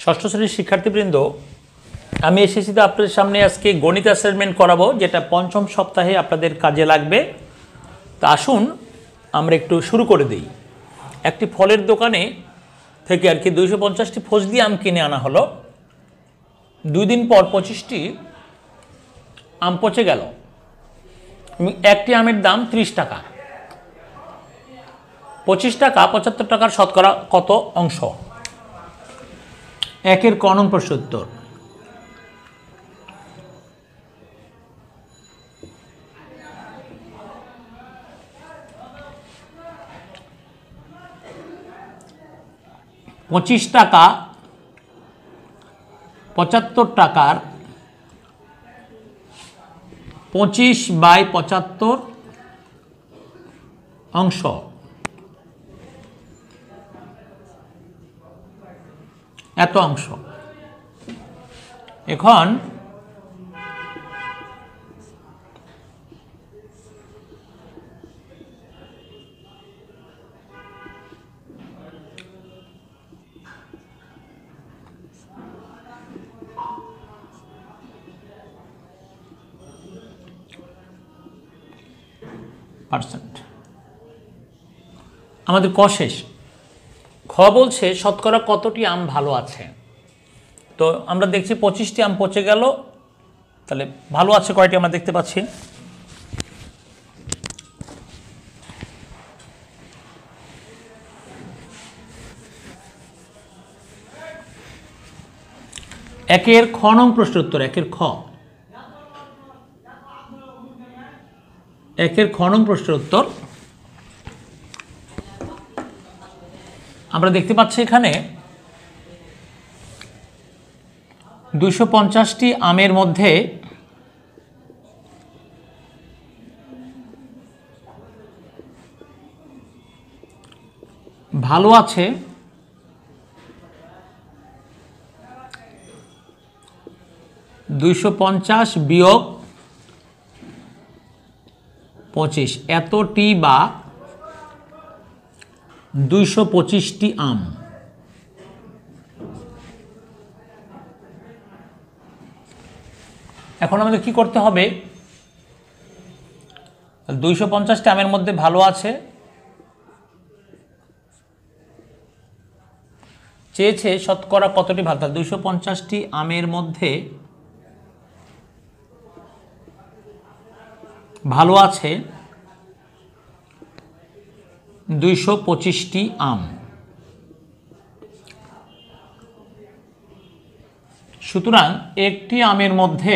ষষ্ঠ শ্রেণীর শিক্ষার্থীবৃন্দ, আমি এসেছি তো আপনাদের সামনে আজকে গণিত অ্যাসাইনমেন্ট করাবো, যেটা পঞ্চম সপ্তাহে আপনাদের কাজে লাগবে। তা আসুন আমরা একটু শুরু করে দিই। একটি ফলের দোকানে থেকে আর কি 250টি ফজলি আম কিনে আনা হলো। 2 দিন পর 25টি আম পচে গেল। একটি আমের দাম 30 টাকা। 25 টাকা 75 টাকার শতকরা কত অংশ? একের ক নং প্রশ্ন উত্তর। পঁচিশ টাকা 75 টাকার 25/75 অংশ। এত অংশ। এখন পার্সেন্ট আমাদের ক শেষ। খ বলছে শতকরা কতটি আম ভালো আছে। তো আমরা দেখছি 25টি আম পচে গেল, তাহলে ভালো আছে কয়টি আমরা দেখতে পাচ্ছি। একের খ নং প্রশ্ন উত্তর। একের খ নং প্রশ্নের উত্তর। আমরা দেখতে পাচ্ছি এখানে 250টি আমের মধ্যে ভালো আছে 250 বিয়োগ 25, এতটি বা 225টি আম। এখন আমাদের কি করতে হবে? 250টি আমের মধ্যে ভালো আছে চেয়েছে শতকরা কতটি ভালো। 250টি আমের মধ্যে ভালো আছে 225টি আম। সুতরাং একটি আমের মধ্যে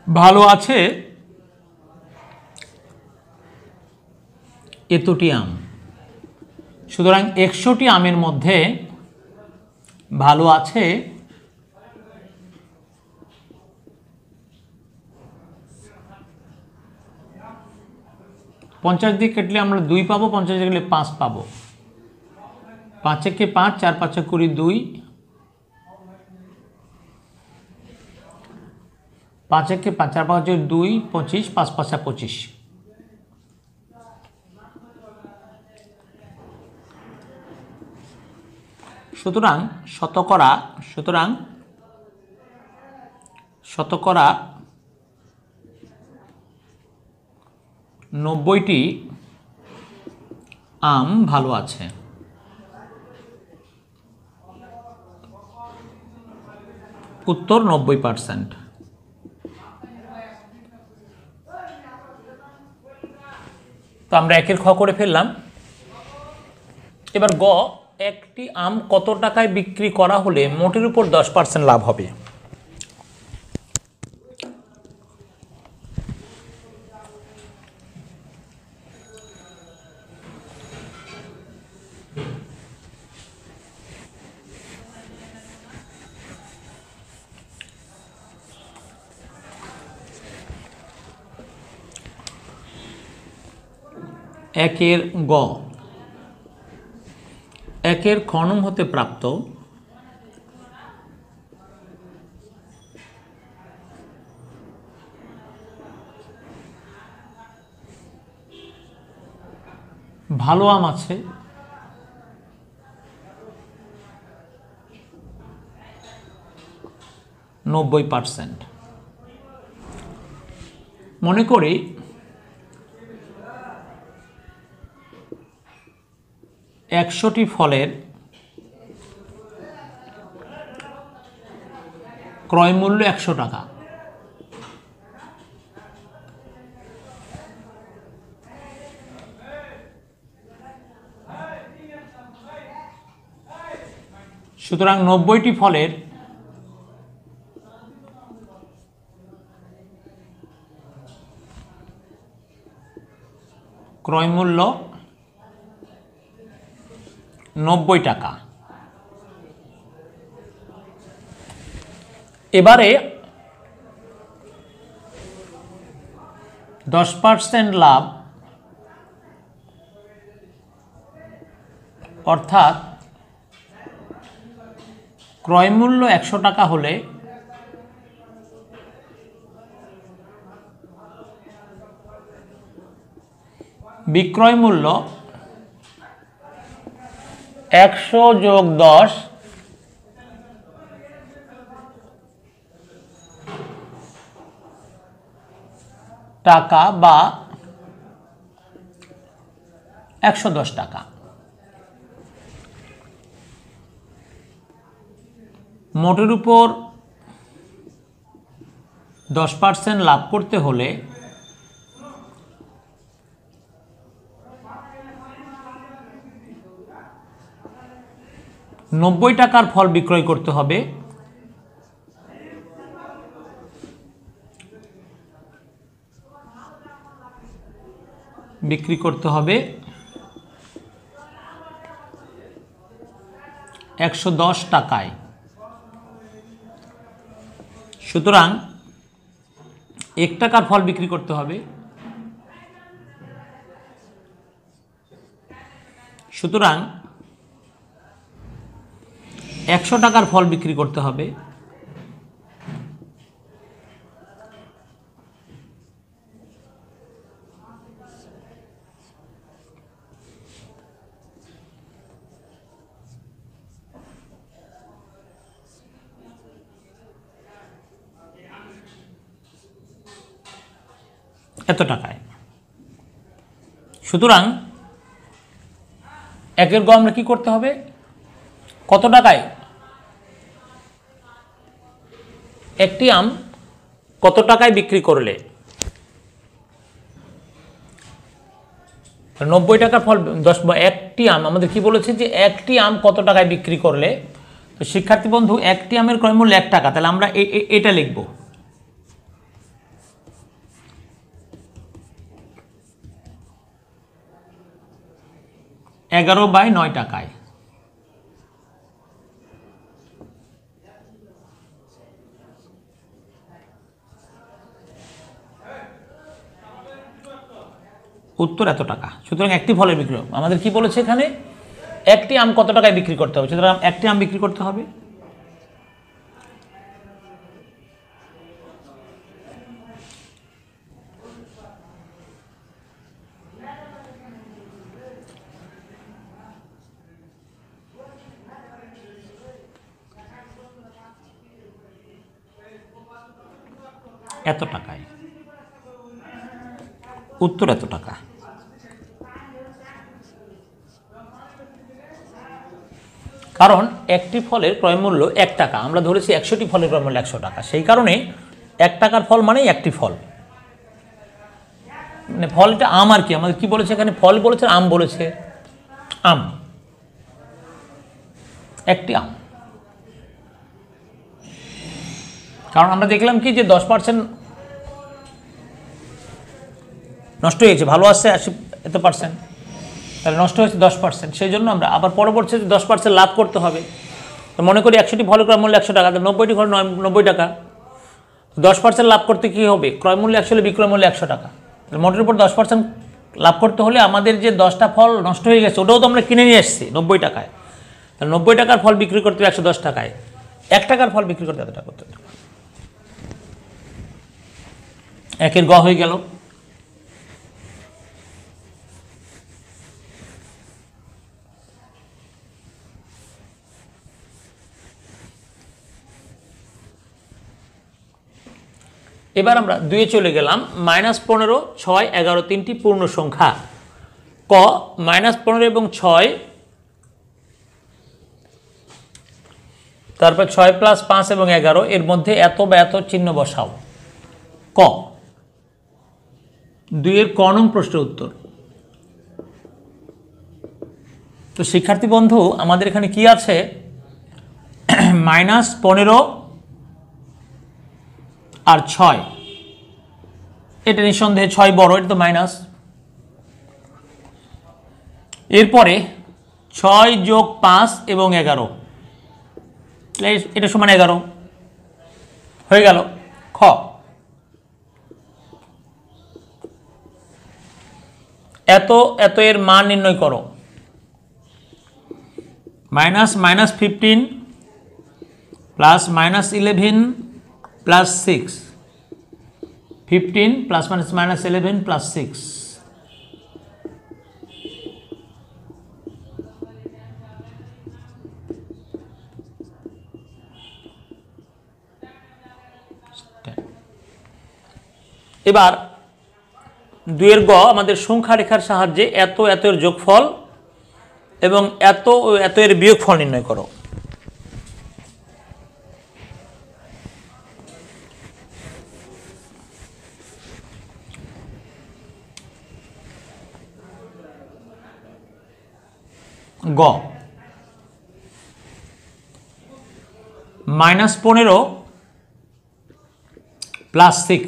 ভালো আছে এতটি আম। সুতরাং 100টি আমের মধ্যে ভালো আছে 50 দিয়ে কাটলে আমরা 2 পাবো, 50 দিয়ে কাটলে 5 পাবো। 5 একে 5, 4 5 20, 2, 5 একে 5, 4 5 2, 25, 5 5 25। সুতরাং শতকরা 90টি আম ভালো আছে। উত্তর 90%। তো আমরা একের খ করে ফেললাম। এবার গ, একটি আম কত টাকায় বিক্রি করা হলে মোটের উপর 10% লাভ হবে? একের গ, একের খ নং হতে প্রাপ্ত ভালো আম আছে 90%। মনে করি 100টি ফলের ক্রয় মূল্য 100 টাকা। সুতরাং 90টি ফলের ক্রয় মূল্য 90 টাকা। এবারে 10% লাভ, অর্থাৎ ক্রয় মূল্য 100 টাকা হলে বিক্রয় মূল্য 100 যোগ 10 টাকা বা 110 টাকা। মোটের উপর 10% লাভ করতে হলে নব্বই টাকার ফল বিক্রয় করতে হবে, বিক্রি করতে হবে 110 টাকায়। সুতরাং 1 টাকার ফল বিক্রি করতে হবে, সুতরাং 100 টাকার ফল বিক্রি করতে হবে, এত টাকায়। সুতরাং একের গ আমরা কি করতে হবে, কত টাকায় একটি আম কত টাকায় বিক্রি করলে 90 টাকার ফল 10 একটি আম আমাদের কি বলেছে যে একটি আম কত টাকায় বিক্রি করলে। তো শিক্ষার্থী বন্ধু একটি আমের ক্রয় মূল্য 1 টাকা, তাহলে আমরা এটা লিখব। (11/9 টাকায়। উত্তর এত টাকা। সুতরাং একটি ফলের বিক্রি আমাদের কি বলেছে এখানে, একটি আম কত টাকায় বিক্রি করতে হবে। সুতরাং একটি আম বিক্রি করতে হবে এত টাকায়। উত্তর এত টাকা। কারণ একটি ফলের ক্রয় মূল্য 1 টাকা, আমরা ধরেছি 100টি ফলের ক্রয় মূল্য 100 টাকা, সেই কারণে 1 টাকার ফল মানেই একটি ফল, মানে ফলটা আম আর কি। আমাদের কি বলেছে এখানে, ফল বলেছে আম বলেছে, আম একটি আম। কারণ আমরা দেখলাম কি যে 10% নষ্ট হয়েছে, ভালো আসছে 80%, তাহলে নষ্ট হয়েছে 10%। সেই জন্য আমরা আবার পরবর্তীতে 10% লাভ করতে হবে। তো মনে করি 100টি ফলের ক্রয় মূল্য 100 টাকা, 90টি ফল 90 টাকা, 10% লাভ করতে কী হবে, ক্রয় মূল্য 100 হলে বিক্রয় মূল্য 100 টাকা। মোটের উপর 10% লাভ করতে হলে আমাদের যে 10টা ফল নষ্ট হয়ে গেছে ওটাও তো আমরা কিনে নিয়ে এসেছি 90 টাকায়, তাহলে 90 টাকার ফল বিক্রি করতে হবে 110 টাকায়, 1 টাকার ফল বিক্রি করতে এত টাকা করতে হবে। একের গ হয়ে গেল। এবার আমরা 2 চলে গেলাম। -15, 6, 11 তিনটি পূর্ণ সংখ্যা। ক -15 এবং 6, তারপর 6 + 5 এবং 11 এর মধ্যে এত বা এত চিহ্ন বসাও। ক 2 এর ক নং প্রশ্নের উত্তর। তো শিক্ষার্থী বন্ধু, আমাদের এখানে কি আছে? -15 আর 6, এটা নিঃসন্দেহে 6 বড়, এটা তো মাইনাস। এরপরে 6 + 5 এবং 11, এটা সমান 11 হয়ে গেল। খ এত এত এর মান নির্ণয় করো। -15 প্লাস -11 প্লাস 6, 15 প্লাস -11 প্লাস 6, এবার 2 এর গ আমাদের সংখ্যা রেখার সাহায্যে এত এত এর যোগফল এবং এত ও এত এর বিয়োগফল নির্ণয় করো। গ -15 প্লাস 6।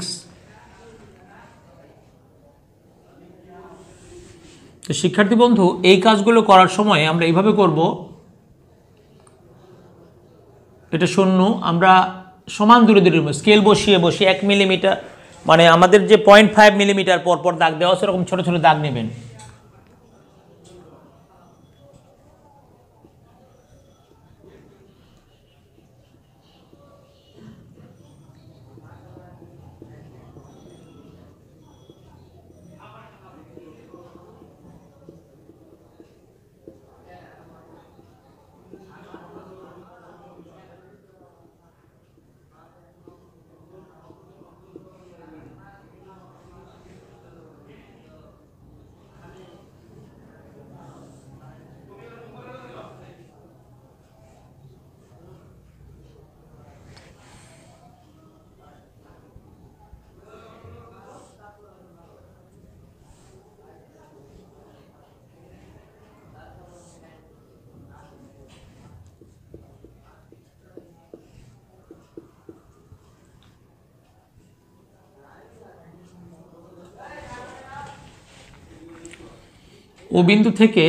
তো শিক্ষার্থী বন্ধু, এই কাজগুলো করার সময় আমরা এইভাবে করব। এটা 0, আমরা সমান দূরে দূরে স্কেল বসিয়ে 1 মিলিমিটার, মানে আমাদের যে 0.5 মিলিমিটার পর পর দাগ দেওয়া সেরকম ছোট ছোট দাগ নেবেন। ও বিন্দু থেকে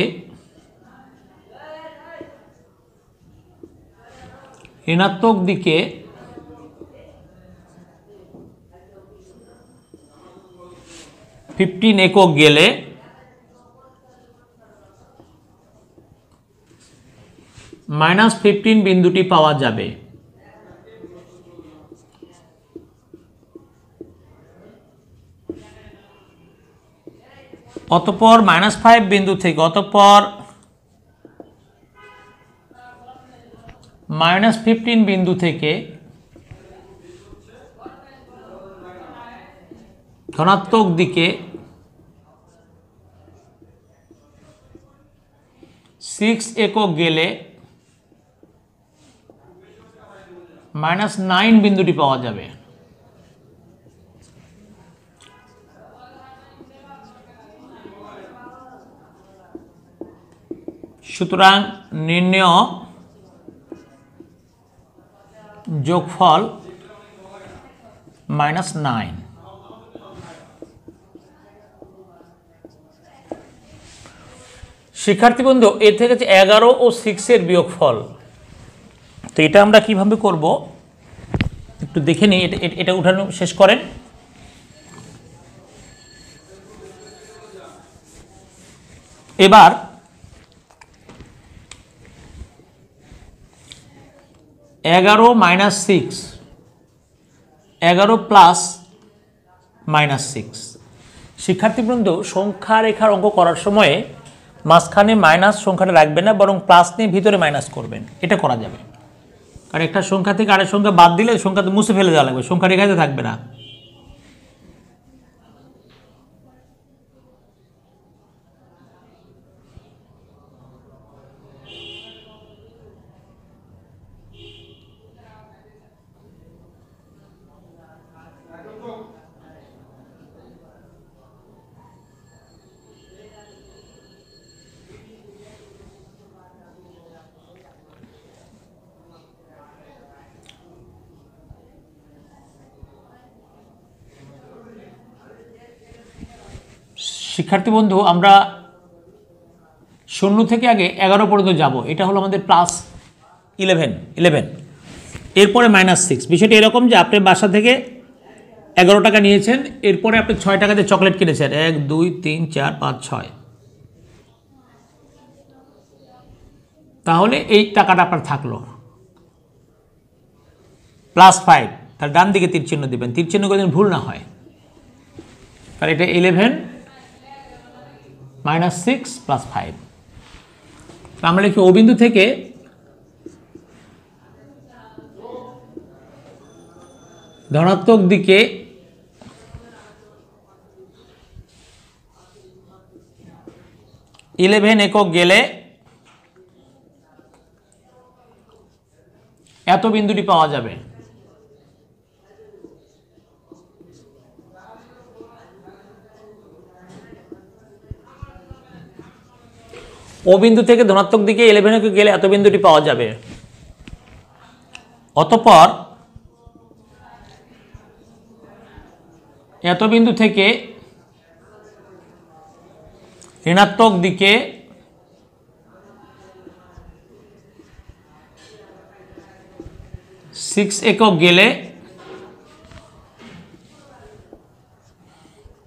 ঋণাত্মক দিকে 15 একক গেলে -15 বিন্দুটি পাওয়া যাবে। অতঃপর -5 বিন্দু থেকে -15 বিন্দু থেকে ধনাত্মক দিকে 6 একক গেলে -9 বিন্দুটি পাওয়া যাবে। সুতরাং নির্ণেয় যোগফল -9। শিক্ষার্থী বন্ধু, এর থেকে 11 ও 6 এর বিয়োগফল। তো এটা আমরা কিভাবে করব একটু দেখে নিই। এটা উঠানো শেষ করেন। এবার 11 - 6, 11 প্লাস -6। শিক্ষার্থীবৃন্দ, সংখ্যা রেখার অঙ্ক করার সময়ে মাঝখানে মাইনাস সংখ্যাটা রাখবেন না, বরং প্লাস নিয়ে ভিতরে মাইনাস করবেন। এটা করা যাবে, কারণ একটা সংখ্যা থেকে আরেক সংখ্যা বাদ দিলে সংখ্যা তো মুছে ফেলে দেওয়া লাগবে, সংখ্যা রেখাতে থাকবে না। শিক্ষার্থী বন্ধু, আমরা 0 থেকে আগে 11 পর্যন্ত যাব। এটা হলো আমাদের +11, এরপরে -6। বিষয়টা এরকম যে আপনি বাসা থেকে 11 টাকা নিয়েছেন, এরপরে আপনি 6 টাকাতে চকলেট কিনেছেন, 1 2 3 4 5 6, তাহলে এই টাকাটা আপনার থাকলো +5। তার ডান দিকে তীর চিহ্ন দেবেন, তীর চিহ্ন করে ভুল না হয়। তাহলে এটা 11 -6 + 5। আমরা লিখি ও বিন্দু থেকে ধনাত্মক দিকে একক গেলে এত বিন্দুটি পাওয়া যাবে। ও বিন্দু থেকে ধনাত্মক দিকে 11 একক গেলে এত বিন্দুটি পাওয়া যাবে। অতঃপর এত বিন্দু থেকে ঋণাত্মক দিকে 6 একক গেলে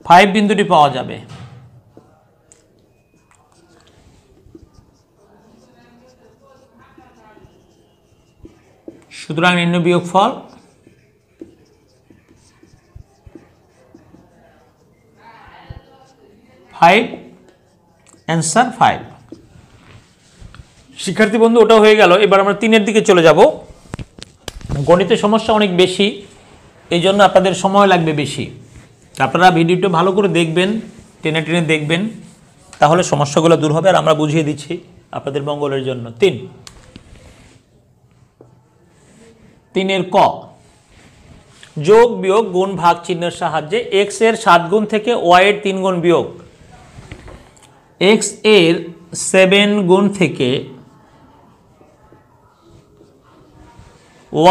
5 বিন্দুটি পাওয়া যাবে। সুতরাং নিম্ন বিয়োগফল 5, অ্যান্সার 5। শিক্ষার্থী বন্ধু, ওটাও হয়ে গেল। এবার আমরা 3-এর দিকে চলে যাব। গণিতের সমস্যা অনেক বেশি, এই জন্য আপনাদের সময় লাগবে বেশি। আপনারা ভিডিওটা ভালো করে দেখবেন, টেনে টেনে দেখবেন, তাহলে সমস্যাগুলো দূর হবে। আর আমরা বুঝিয়ে দিচ্ছি আপনাদের মঙ্গলের জন্য। 3-এর ক, যোগ বিয়োগ গুণ ভাগ চিহ্নের সাহায্যে x এর 7 গুণ থেকে y এর 3 গুণ বিয়োগ x এর 7 গুণ থেকে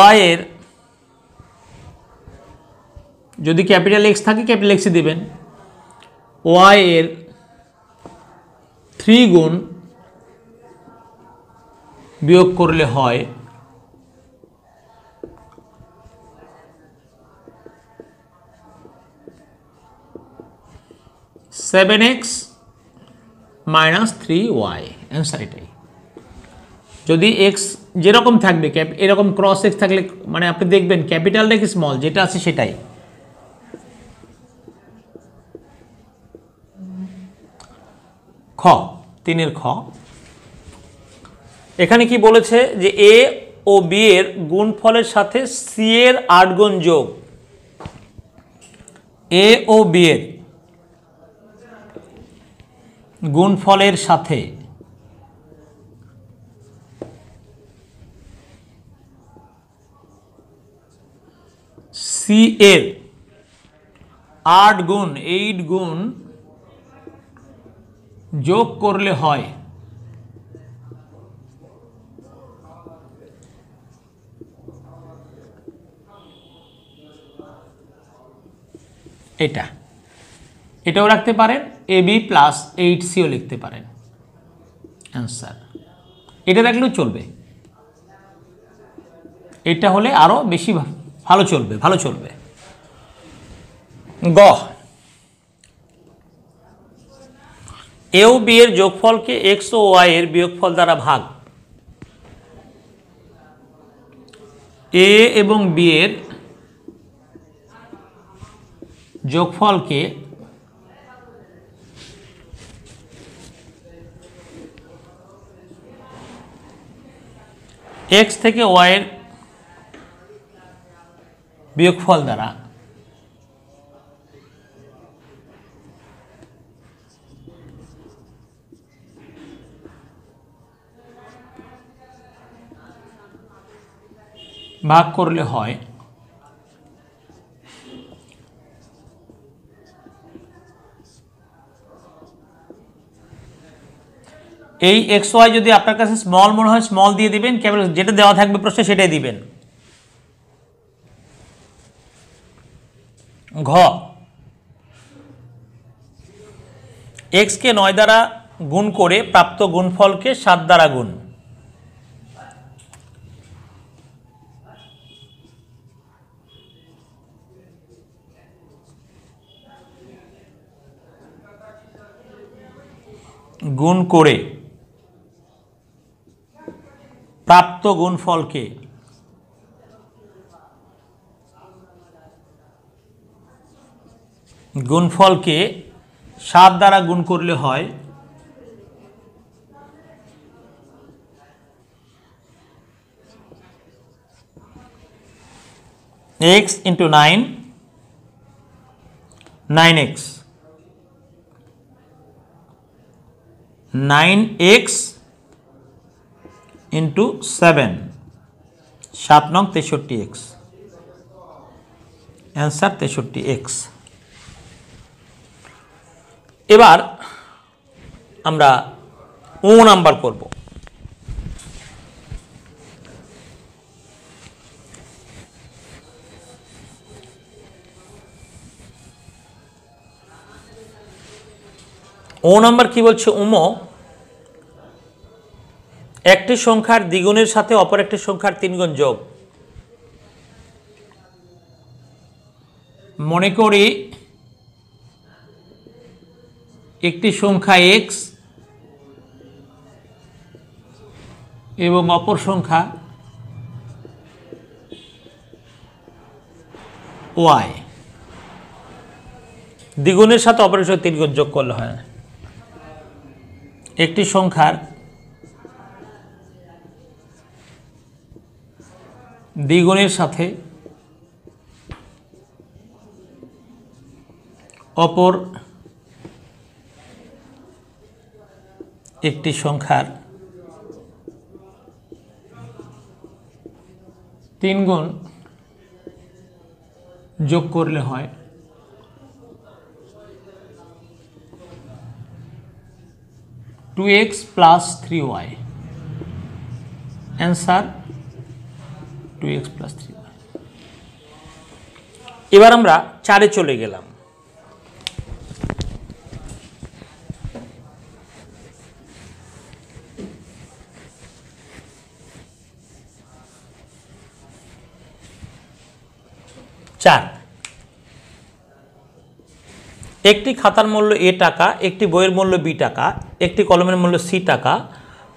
y এর, যদি ক্যাপিটাল X থাকে ক্যাপিটাল X দিবেন, y এর 3 গুণ বিয়োগ করলে হয় 7x - 3y। অ্যান্সার এটাই। যদি x যেরকম থাকবে, এরকম ক্রস x থাকলে মানে আপনি দেখবেন ক্যাপিটাল নাকি স্মল, যেটা আছে সেটাই। খ, 3-এর খ, এখানে কি বলেছে যে a ও b এর গুণফলের সাথে c এর 8 গুণ যোগ। a ও b এর গুণফলের সাথে c এর 8 গুণ 8 গুণ যোগ করলে হয় এটা। এটাও রাখতে পারেন, ab + 8c-ও লিখতে পারেন। অ্যান্সার এটা রাখলেও চলবে, এটা হলে আরো বেশি ভালো চলবে। গ, a ও b এর যোগফলকে x ও y এর বিয়োগফল দ্বারা ভাগ। a এবং b এর যোগফলকে x থেকে y এর বিয়োগফল দ্বারা ভাগ করলে হয় এই এক্স ওয়াই। যদি আপনার কাছে স্মল মনে হয় স্মল দিয়ে দিবেন, কেবল যেটা দেওয়া থাকবে প্রশ্নে সেটাই দিবেন। ঘ, x কে 9 দ্বারা গুণ করে প্রাপ্ত গুণফলকে 7 দ্বারা গুণ। গুণ করে প্রাপ্ত গুণফলকে গুণফলকে 7 দ্বারা গুণ করলে হয় x into 9 9x 9x into 7 7 নং 63x অ্যান্সার 63x। এবার আমরা ও নাম্বার করব। ও নাম্বার কি বলছে? উমো একটি সংখ্যার দ্বিগুণের সাথে অপর একটি সংখ্যার 3 গুণ যোগ। মনে করি একটি সংখ্যা x এবং অপর সংখ্যা y, দ্বিগুণের সাথে অপরের সাথে 3 গুণ যোগ করলে হয়। একটি সংখ্যার দ্বিগুণের সাথে অপর একটি সংখ্যার 3 গুণ যোগ করলে হয় 2x plus 3y, answer 2x plus 3y। এবার আমরা 4-এ চলে গেলাম। একটি খাতার মূল্য a টাকা, একটি বইয়ের মূল্য b টাকা, একটি কলমের মূল্য c টাকা,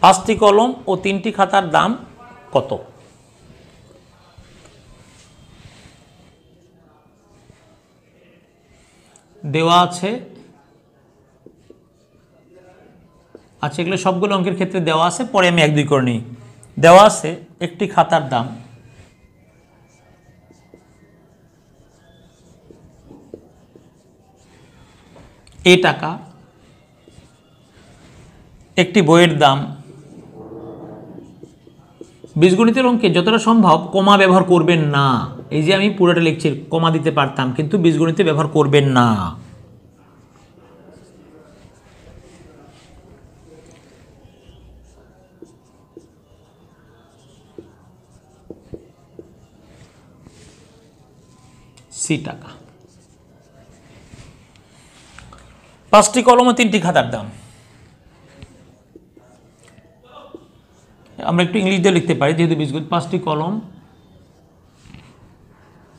5টি কলম ও 3টি খাতার দাম কত? দেওয়া আছে, আচ্ছা এগুলো সবগুলো অঙ্কের ক্ষেত্রে দেওয়া আছে, পরে আমি 1-2 করে নিই। দেওয়া আছে একটি খাতার দাম a টাকা, একটি বইয়ের দাম। বীজগণিতের অঙ্কে যতটা সম্ভব কমা ব্যবহার করবেন না। এই যে আমি পুরোটা লিখছি, কমা দিতে পারতাম, কিন্তু বীজগণিতে ব্যবহার করবেন না। c টাকা। 5টি কলম ও 3টি খাতার দাম। আমরা একটু ইংলিশ দিয়ে লিখতে পারি, যেহেতু বীজগণিত। 5টি কলম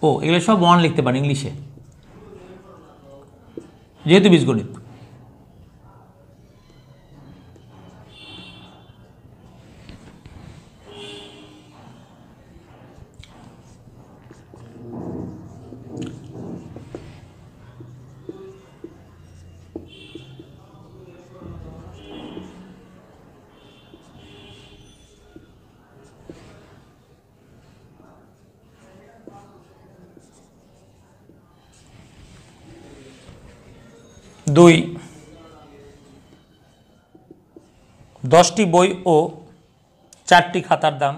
ও এগুলো সব 1 লিখতে পারি ইংলিশে, যেহেতু বীজগণিত। দুই, 10টি বই ও 4টি খাতার দাম।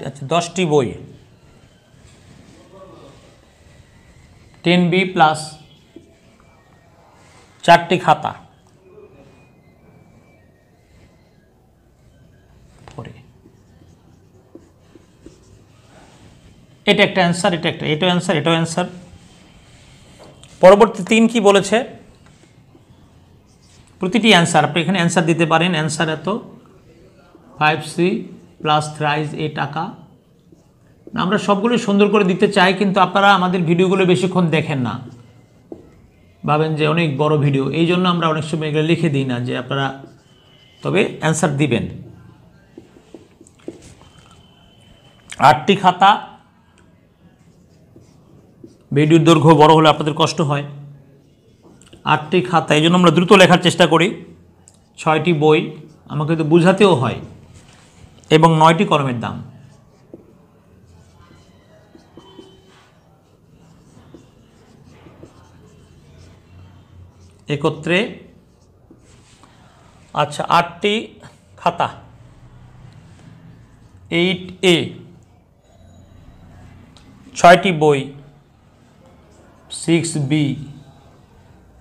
আচ্ছা 10টি বই 10b প্লাস 4টি খাতা এটা একটা অ্যান্সার, এটাও অ্যান্সার। পরবর্তী 3 কি বলেছে, প্রতিটি অ্যান্সার আপনি এখানে অ্যান্সার দিতে পারেন। অ্যান্সার এত 5C প্লাস থ্রাইস এ টাকা। আমরা সবগুলো সুন্দর করে দিতে চাই, কিন্তু আপনারা আমাদের ভিডিওগুলো বেশিক্ষণ দেখেন না, ভাবেন যে অনেক বড় ভিডিও, এই জন্য আমরা অনেক সময় এগুলো লিখে দিই না, যে আপনারা তবে অ্যান্সার দিবেন। 8টি খাতা, ভিডিওর দৈর্ঘ্য বড় হলে আপনাদের কষ্ট হয়। 8টি খাতা, এই জন্য আমরা দ্রুত লেখার চেষ্টা করি। 6টি বই, আমাকে তো বুঝাতেও হয়, এবং 9টি কলমের দাম। একত্রে আচ্ছা 8টি খাতা, 8A, 6টি বই, 6B,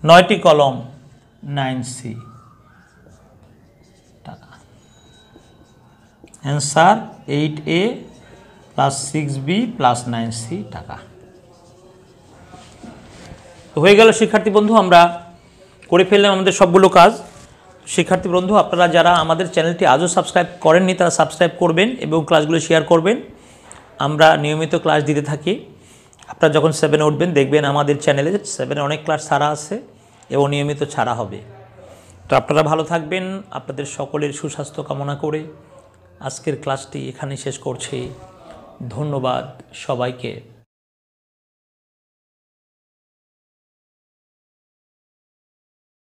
9টি কলম, 9C টাকা। Answer 8A plus 6B plus 9C টাকা। হয়ে গেল শিক্ষার্থী বন্ধু, আমরা করে ফেললাম আমাদের সবগুলো কাজ। শিক্ষার্থী বন্ধু, আপনারা যারা আমাদের চ্যানেলটি আজও সাবস্ক্রাইব করেননি তারা সাবস্ক্রাইব করবেন এবং ক্লাসগুলো শেয়ার করবেন। আমরা নিয়মিত ক্লাস দিতে থাকি। আপনারা যখন 7-এ উঠবেন দেখবেন আমাদের চ্যানেলে 7-এর অনেক ক্লাস ছাড়া আছে এবং নিয়মিত ছাড়া হবে। তো আপনারা ভালো থাকবেন, আপনাদের সকলের সুস্বাস্থ্য কামনা করে আজকের ক্লাসটি এখানে শেষ করছি। ধন্যবাদ সবাইকে।